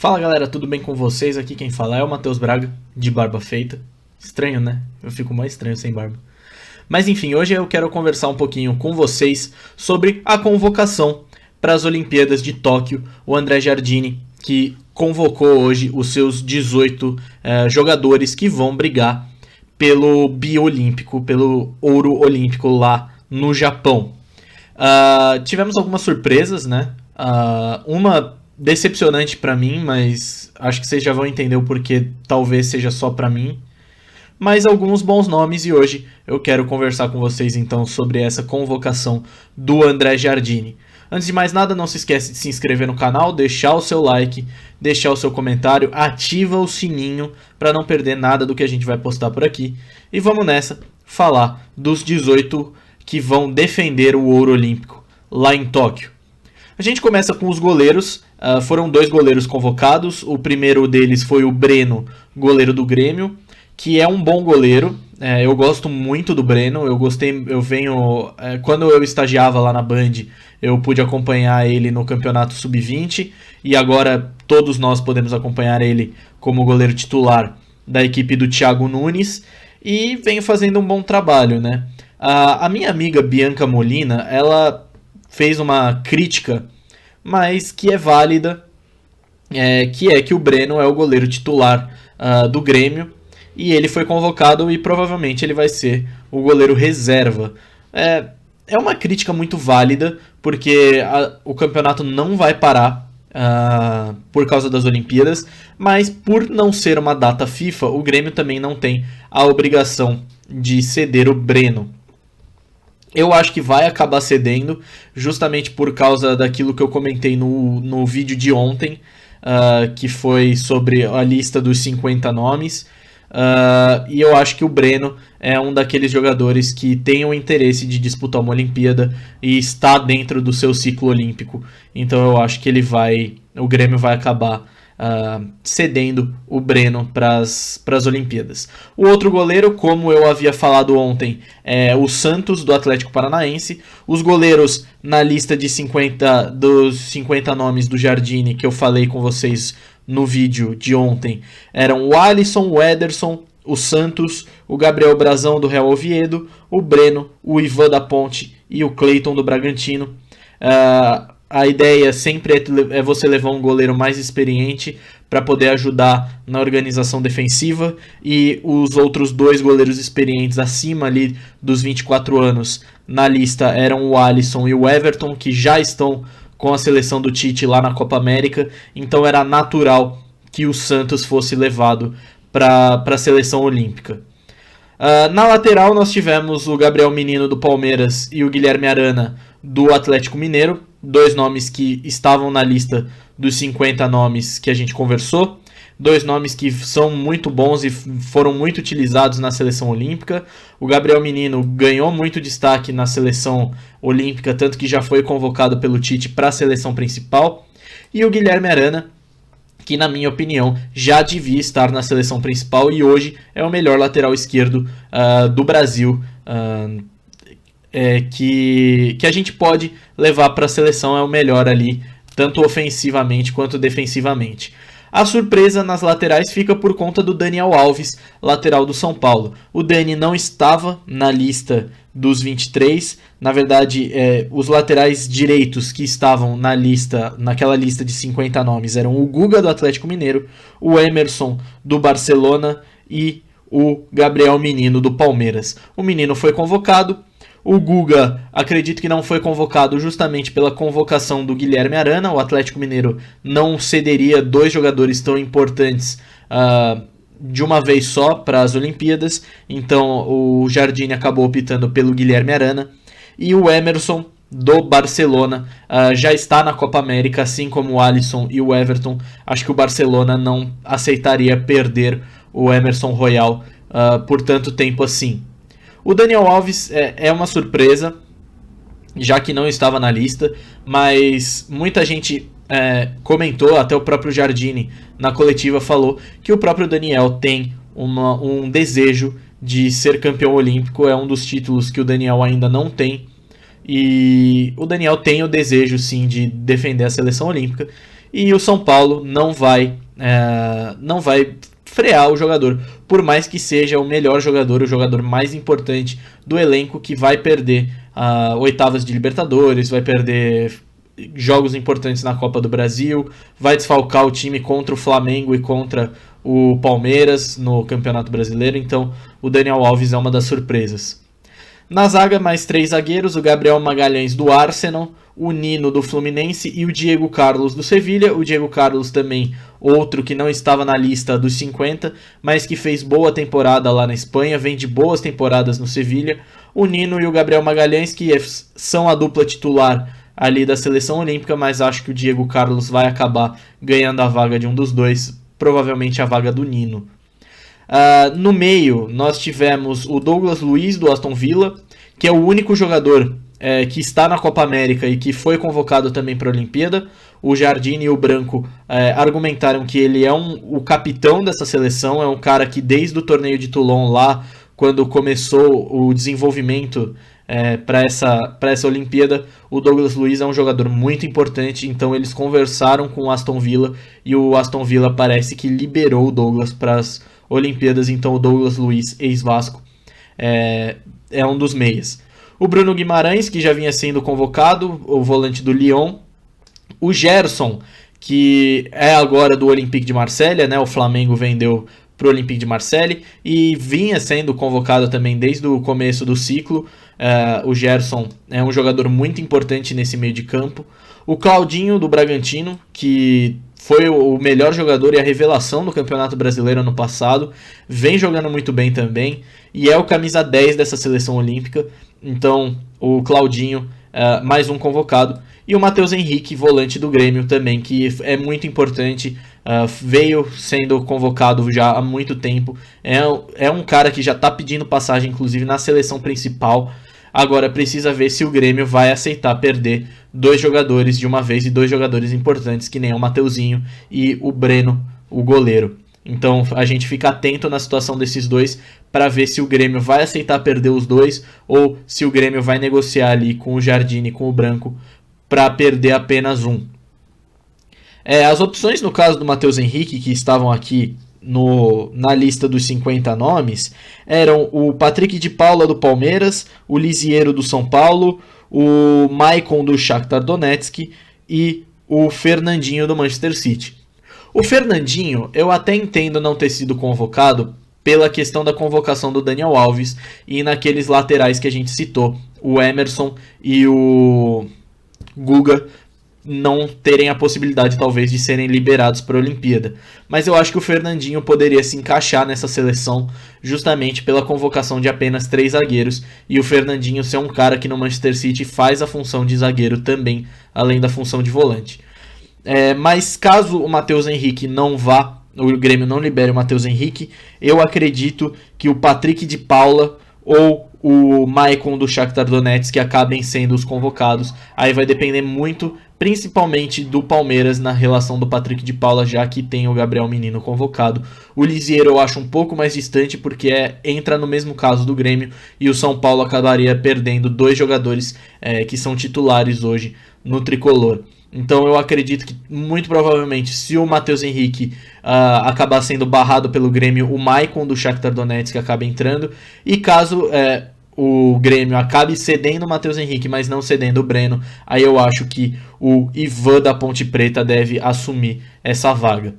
Fala galera, tudo bem com vocês? Aqui quem fala é o Matheus Braga, de barba feita. Estranho, né? Eu fico mais estranho sem barba. Mas enfim, hoje eu quero conversar um pouquinho com vocês sobre a convocação para as Olimpíadas de Tóquio. O André Giardini, que convocou hoje os seus 18 jogadores que vão brigar pelo biolímpico, pelo ouro olímpico lá no Japão. Tivemos algumas surpresas, né? Uma decepcionante pra mim, mas acho que vocês já vão entender o porquê, talvez seja só pra mim. Mas alguns bons nomes e hoje eu quero conversar com vocês então sobre essa convocação do André Giardini. Antes de mais nada, não se esquece de se inscrever no canal, deixar o seu like, deixar o seu comentário, ativa o sininho para não perder nada do que a gente vai postar por aqui. E vamos nessa, falar dos 18 que vão defender o ouro olímpico lá em Tóquio. A gente começa com os goleiros. Foram dois goleiros convocados. O primeiro deles foi o Breno, goleiro do Grêmio, que é um bom goleiro. Eu gosto muito do Breno. Quando eu estagiava lá na Band, eu pude acompanhar ele no campeonato sub-20 e agora todos nós podemos acompanhar ele como goleiro titular da equipe do Thiago Nunes e vem fazendo um bom trabalho, né? A minha amiga Bianca Molina, ela fez uma crítica, mas que é válida, que o Breno é o goleiro titular do Grêmio e ele foi convocado e provavelmente ele vai ser o goleiro reserva. É uma crítica muito válida, porque o campeonato não vai parar por causa das Olimpíadas, mas por não ser uma data FIFA, o Grêmio também não tem a obrigação de ceder o Breno. Eu acho que vai acabar cedendo, justamente por causa daquilo que eu comentei no vídeo de ontem, que foi sobre a lista dos 50 nomes. E eu acho que o Breno é um daqueles jogadores que tem o interesse de disputar uma Olimpíada e está dentro do seu ciclo olímpico. Então eu acho que o Grêmio vai acabar cedendo o Breno para as Olimpíadas. O outro goleiro, como eu havia falado ontem, é o Santos, do Atlético Paranaense. Os goleiros na lista de dos 50 nomes do Giardini, que eu falei com vocês no vídeo de ontem, eram o Alisson, o Ederson, o Santos, o Gabriel Brazão, do Real Oviedo, o Breno, o Ivan da Ponte e o Cleiton, do Bragantino. A ideia sempre é você levar um goleiro mais experiente para poder ajudar na organização defensiva, e os outros dois goleiros experientes acima ali dos 24 anos na lista eram o Alisson e o Everton, que já estão com a seleção do Tite lá na Copa América, então era natural que o Santos fosse levado para a seleção olímpica. Na lateral nós tivemos o Gabriel Menino, do Palmeiras, e o Guilherme Arana, do Atlético Mineiro, dois nomes que estavam na lista dos 50 nomes que a gente conversou, dois nomes que são muito bons e foram muito utilizados na seleção olímpica. O Gabriel Menino ganhou muito destaque na seleção olímpica, tanto que já foi convocado pelo Tite para a seleção principal, e o Guilherme Arana, que na minha opinião já devia estar na seleção principal e hoje é o melhor lateral esquerdo do Brasil, que a gente pode levar para a seleção, é o melhor ali, tanto ofensivamente quanto defensivamente. A surpresa nas laterais fica por conta do Daniel Alves, lateral do São Paulo. O Dani não estava na lista dos 23, na verdade os laterais direitos que estavam naquela lista de 50 nomes eram o Guga, do Atlético Mineiro, o Emerson, do Barcelona, e o Gabriel Menino, do Palmeiras. O Menino foi convocado. O Guga, acredito que não foi convocado justamente pela convocação do Guilherme Arana. O Atlético Mineiro não cederia dois jogadores tão importantes de uma vez só para as Olimpíadas. Então o Giardini acabou optando pelo Guilherme Arana. E o Emerson, do Barcelona, já está na Copa América, assim como o Alisson e o Everton. Acho que o Barcelona não aceitaria perder o Emerson Royal por tanto tempo assim. O Daniel Alves é uma surpresa, já que não estava na lista, mas muita gente comentou, até o próprio Giardini na coletiva falou que o próprio Daniel tem um desejo de ser campeão olímpico, é um dos títulos que o Daniel ainda não tem, e o Daniel tem o desejo sim de defender a seleção olímpica, e o São Paulo não vai frear o jogador, por mais que seja o melhor jogador, o jogador mais importante do elenco, que vai perder oitavas de Libertadores, vai perder jogos importantes na Copa do Brasil, vai desfalcar o time contra o Flamengo e contra o Palmeiras no Campeonato Brasileiro, então o Daniel Alves é uma das surpresas. Na zaga, mais 3 zagueiros, o Gabriel Magalhães do Arsenal, o Nino do Fluminense e o Diego Carlos do Sevilha. O Diego Carlos também, outro que não estava na lista dos 50, mas que fez boa temporada lá na Espanha, vem de boas temporadas no Sevilha. O Nino e o Gabriel Magalhães, que são a dupla titular ali da seleção olímpica, mas acho que o Diego Carlos vai acabar ganhando a vaga de um dos dois, provavelmente a vaga do Nino. No meio, nós tivemos o Douglas Luiz do Aston Villa, que é o único jogador que está na Copa América e que foi convocado também para a Olimpíada. O Jardine e o Branco argumentaram que ele é o capitão dessa seleção, é um cara que desde o torneio de Toulon lá, quando começou o desenvolvimento para essa Olimpíada, o Douglas Luiz é um jogador muito importante, então eles conversaram com o Aston Villa e o Aston Villa parece que liberou o Douglas para as Olimpíadas, então o Douglas Luiz, ex-Vasco, é um dos meias. O Bruno Guimarães, que já vinha sendo convocado, o volante do Lyon. O Gerson, que é agora do Olympique de Marselha, né? O Flamengo vendeu para o Olympique de Marselha e vinha sendo convocado também desde o começo do ciclo. O Gerson é um jogador muito importante nesse meio de campo. O Claudinho, do Bragantino, que foi o melhor jogador e a revelação do Campeonato Brasileiro ano passado, vem jogando muito bem também, e é o camisa 10 dessa seleção olímpica. Então o Claudinho, mais um convocado, e o Matheus Henrique, volante do Grêmio também, que é muito importante, veio sendo convocado já há muito tempo, é um cara que já está pedindo passagem inclusive na seleção principal. Agora precisa ver se o Grêmio vai aceitar perder 2 jogadores de uma vez, e 2 jogadores importantes, que nem o Mateuzinho e o Breno, o goleiro. Então a gente fica atento na situação desses dois para ver se o Grêmio vai aceitar perder os dois ou se o Grêmio vai negociar ali com o Jardine e com o Branco para perder apenas um. As opções no caso do Matheus Henrique, que estavam aqui na lista dos 50 nomes, eram o Patrick de Paula do Palmeiras, o Lisiero do São Paulo, o Maicon do Shakhtar Donetsk e o Fernandinho do Manchester City. O Fernandinho, eu até entendo não ter sido convocado pela questão da convocação do Daniel Alves e naqueles laterais que a gente citou, o Emerson e o Guga, não terem a possibilidade talvez de serem liberados para a Olimpíada. Mas eu acho que o Fernandinho poderia se encaixar nessa seleção justamente pela convocação de apenas 3 zagueiros, e o Fernandinho ser um cara que no Manchester City faz a função de zagueiro também, além da função de volante. Mas caso o Matheus Henrique não vá, o Grêmio não libere o Matheus Henrique, eu acredito que o Patrick de Paula ou o Maicon do Shakhtar Donetsk acabem sendo os convocados. Aí vai depender muito, principalmente do Palmeiras, na relação do Patrick de Paula, já que tem o Gabriel Menino convocado. O Lisiero eu acho um pouco mais distante, porque entra no mesmo caso do Grêmio, e o São Paulo acabaria perdendo 2 jogadores que são titulares hoje no tricolor. Então eu acredito que muito provavelmente, se o Matheus Henrique acabar sendo barrado pelo Grêmio, o Maicon do Shakhtar Donetsk acaba entrando, e caso o Grêmio acabe cedendo o Matheus Henrique, mas não cedendo o Breno, aí eu acho que o Ivan da Ponte Preta deve assumir essa vaga.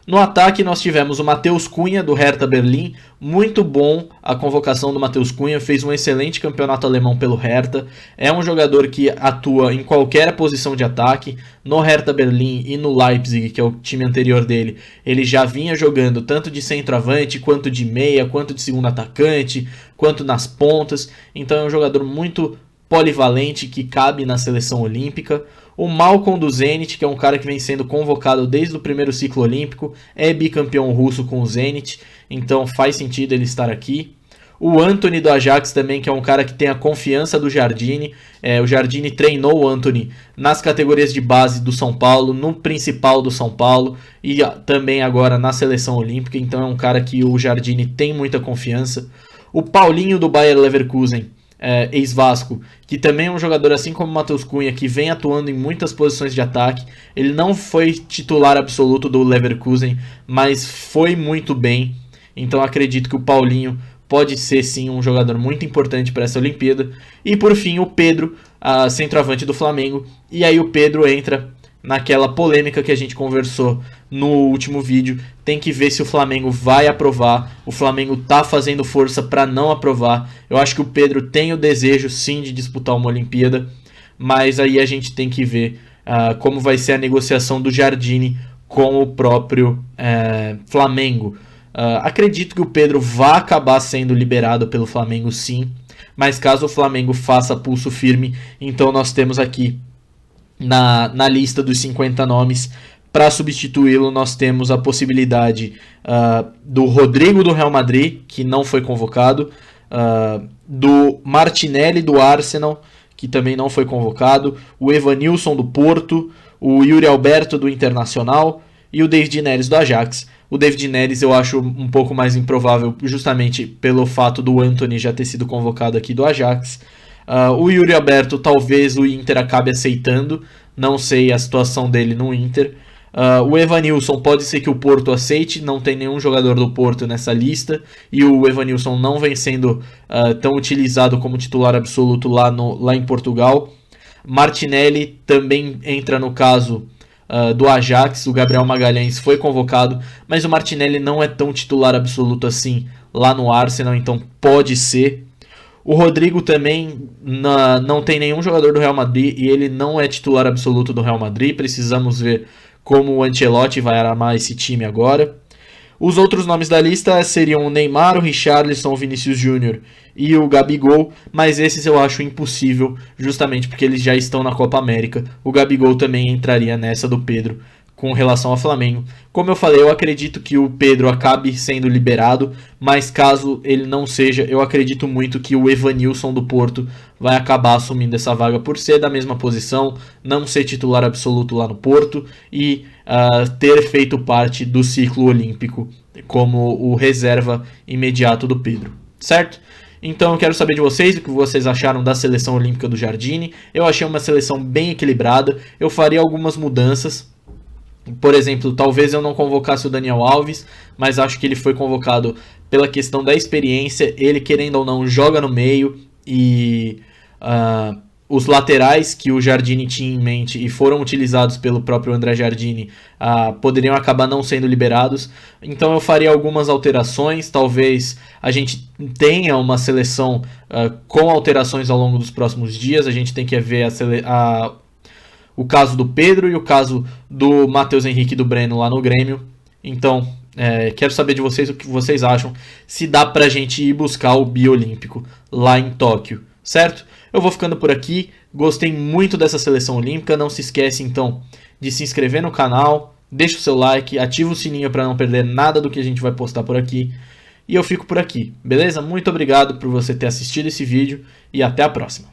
No ataque nós tivemos o Matheus Cunha do Hertha Berlim, muito bom a convocação do Matheus Cunha, fez um excelente campeonato alemão pelo Hertha, é um jogador que atua em qualquer posição de ataque. No Hertha Berlim e no Leipzig, que é o time anterior dele, ele já vinha jogando tanto de centroavante, quanto de meia, quanto de segundo atacante, quanto nas pontas, então é um jogador muito polivalente que cabe na seleção olímpica. O Malcolm do Zenit, que é um cara que vem sendo convocado desde o primeiro ciclo olímpico, é bicampeão russo com o Zenit, então faz sentido ele estar aqui. O Antony do Ajax também, que é um cara que tem a confiança do Jardine. O Jardine treinou o Antony nas categorias de base do São Paulo, no principal do São Paulo e também agora na seleção olímpica, então é um cara que o Jardine tem muita confiança. O Paulinho do Bayer Leverkusen ex-Vasco, que também é um jogador assim como o Matheus Cunha, que vem atuando em muitas posições de ataque. Ele não foi titular absoluto do Leverkusen, mas foi muito bem. Então acredito que o Paulinho pode ser sim um jogador muito importante para essa Olimpíada. E por fim o Pedro, centroavante do Flamengo. E aí o Pedro entra naquela polêmica que a gente conversou no último vídeo. Tem que ver se o Flamengo vai aprovar. O Flamengo tá fazendo força para não aprovar. Eu acho que o Pedro tem o desejo sim de disputar uma Olimpíada, mas aí a gente tem que ver como vai ser a negociação do Giardini com o próprio Flamengo. Acredito que o Pedro vai acabar sendo liberado pelo Flamengo sim, mas caso o Flamengo faça pulso firme, então nós temos aqui na lista dos 50 nomes para substituí-lo. Nós temos a possibilidade do Rodrigo do Real Madrid, que não foi convocado, do Martinelli do Arsenal, que também não foi convocado, o Evanilson do Porto, o Yuri Alberto do Internacional e o David Neres do Ajax. O David Neres eu acho um pouco mais improvável, justamente pelo fato do Antony já ter sido convocado aqui do Ajax. O Yuri Alberto talvez o Inter acabe aceitando, não sei a situação dele no Inter. O Evanilson pode ser que o Porto aceite, não tem nenhum jogador do Porto nessa lista, e o Evanilson não vem sendo tão utilizado como titular absoluto lá em Portugal. Martinelli também entra no caso do Ajax. O Gabriel Magalhães foi convocado, mas o Martinelli não é tão titular absoluto assim lá no Arsenal, então pode ser. O Rodrigo também não tem nenhum jogador do Real Madrid e ele não é titular absoluto do Real Madrid. Precisamos ver como o Ancelotti vai armar esse time agora. Os outros nomes da lista seriam o Neymar, o Richarlison, o Vinícius Júnior e o Gabigol, mas esses eu acho impossível, justamente porque eles já estão na Copa América. O Gabigol também entraria nessa do Pedro com relação ao Flamengo. Como eu falei, eu acredito que o Pedro acabe sendo liberado, mas caso ele não seja, eu acredito muito que o Evanilson do Porto vai acabar assumindo essa vaga por ser da mesma posição, não ser titular absoluto lá no Porto e ter feito parte do ciclo olímpico como o reserva imediato do Pedro, certo? Então eu quero saber de vocês o que vocês acharam da seleção olímpica do Giardini. Eu achei uma seleção bem equilibrada, eu faria algumas mudanças. Por exemplo, talvez eu não convocasse o Daniel Alves, mas acho que ele foi convocado pela questão da experiência. Ele, querendo ou não, joga no meio e os laterais que o Giardini tinha em mente e foram utilizados pelo próprio André Giardini poderiam acabar não sendo liberados. Então eu faria algumas alterações. Talvez a gente tenha uma seleção com alterações ao longo dos próximos dias. A gente tem que ver o caso do Pedro e o caso do Matheus Henrique e do Breno lá no Grêmio. Então, quero saber de vocês o que vocês acham, se dá pra gente ir buscar o biolímpico lá em Tóquio, certo? Eu vou ficando por aqui, gostei muito dessa seleção olímpica. Não se esquece então de se inscrever no canal, deixa o seu like, ativa o sininho para não perder nada do que a gente vai postar por aqui. E eu fico por aqui, beleza? Muito obrigado por você ter assistido esse vídeo e até a próxima.